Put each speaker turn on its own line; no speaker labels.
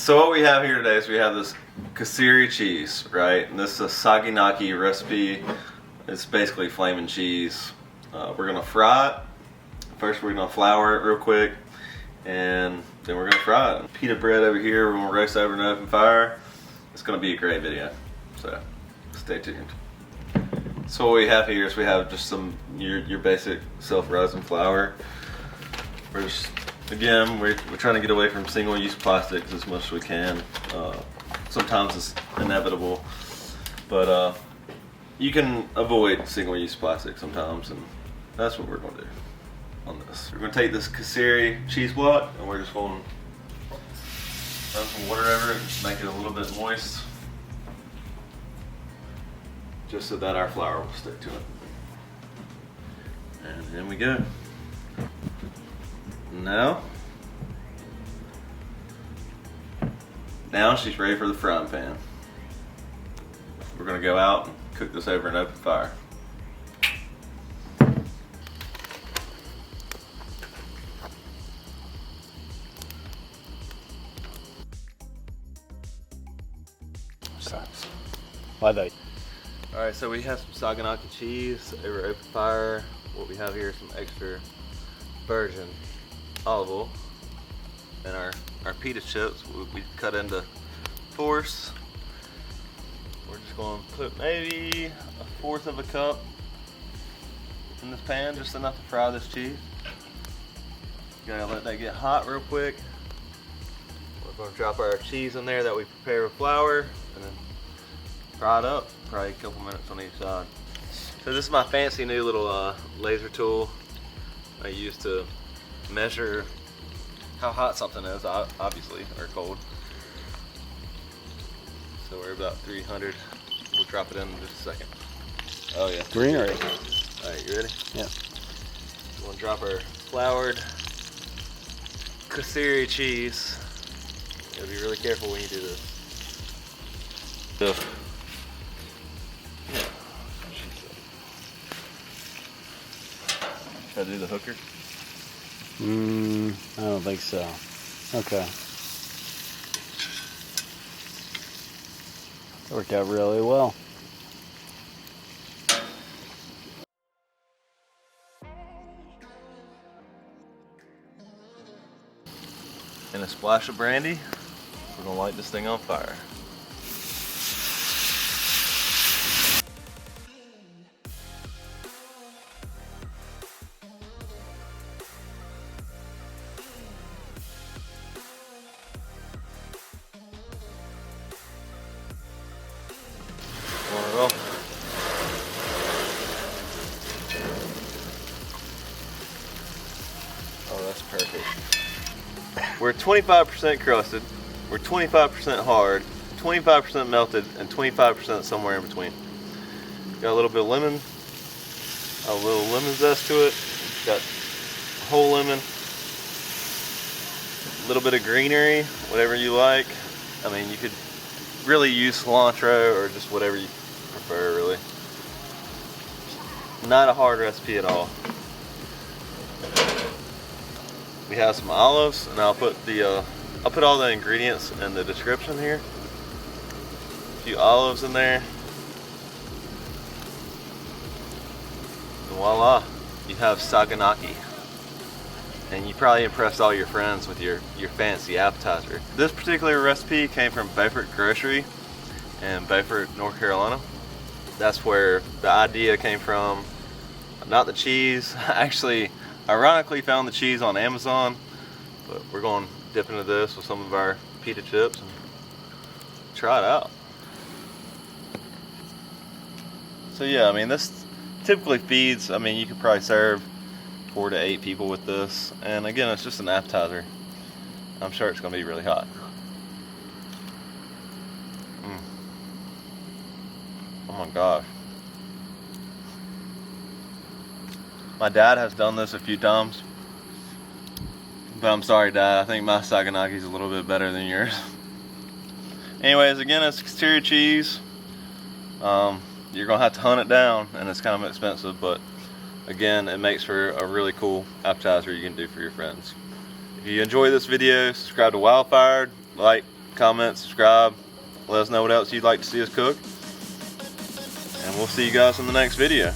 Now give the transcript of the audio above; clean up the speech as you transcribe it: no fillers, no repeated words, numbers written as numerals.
So what we have here today is we have this Kasseri cheese, right? And this is a Saganaki recipe. It's basically flaming cheese. We're gonna fry it. First we're gonna flour it real quick, and then we're gonna fry it. Pita bread over here, we're gonna roast over an open fire. It's gonna be a great video, so stay tuned. So what we have here is we have just some your basic self-rising flour. We're just, again, we're trying to get away from single-use plastics as much as we can. Sometimes it's inevitable, but you can avoid single-use plastic sometimes, and that's what we're going to do on this. We're going to take this Kasseri cheese block, and we're just going to run some water over it, just make it a little bit moist, just so that our flour will stick to it. And in we go. Now she's ready for the frying pan. We're gonna go out and cook this over an open fire.
Why they?
Alright, so we have some Saganaki cheese over open fire. What we have here is some extra virgin olive oil, and our pita chips we cut into fourths. We're just going to put maybe a fourth of a cup in this pan, just enough to fry this cheese. Gotta let that get hot real quick. We're going to drop our cheese in there that we prepare with flour, and then fry it up, probably a couple minutes on each side. So this is my fancy new little laser tool I use to measure how hot something is, obviously, or cold. So we're about 300. We'll drop it in just a second. Oh yeah.
Green or red?
Alright, you ready?
Yeah.
We're gonna drop our floured Kasseri cheese. You gotta be really careful when you do this. So, yeah. Should I do the hooker?
I don't think so. Okay. That worked out really well.
And a splash of brandy. We're gonna light this thing on fire. Roll. Oh, that's perfect. We're 25% crusted, we're 25% hard, 25% melted, and 25% somewhere in between. Got a little bit of lemon, a little lemon zest to it. Got a whole lemon, a little bit of greenery, whatever you like. I mean, you could really use cilantro or just whatever you prefer, really. Not a hard recipe at all. We have some olives, and I'll put all the ingredients in the description here. A few olives in there. And voila, you have Saganaki. And you probably impressed all your friends with your fancy appetizer. This particular recipe came from Beaufort Grocery in Beaufort, North Carolina. That's where the idea came from. Not the cheese. I actually, ironically, found the cheese on Amazon, but we're going to dip into this with some of our pita chips and try it out. So yeah, I mean, this typically feeds, I mean, you could probably serve 4 to 8 people with this, and again, it's just an appetizer. I'm sure it's going to be really hot. Oh my gosh. My dad has done this a few times, but I'm sorry, Dad, I think my Saganaki is a little bit better than yours. Anyways, again, it's Kasseri cheese. You're going to have to hunt it down, and it's kind of expensive, but again, it makes for a really cool appetizer you can do for your friends. If you enjoy this video, subscribe to Wildfire, like, comment, subscribe. Let us know what else you'd like to see us cook. And we'll see you guys in the next video.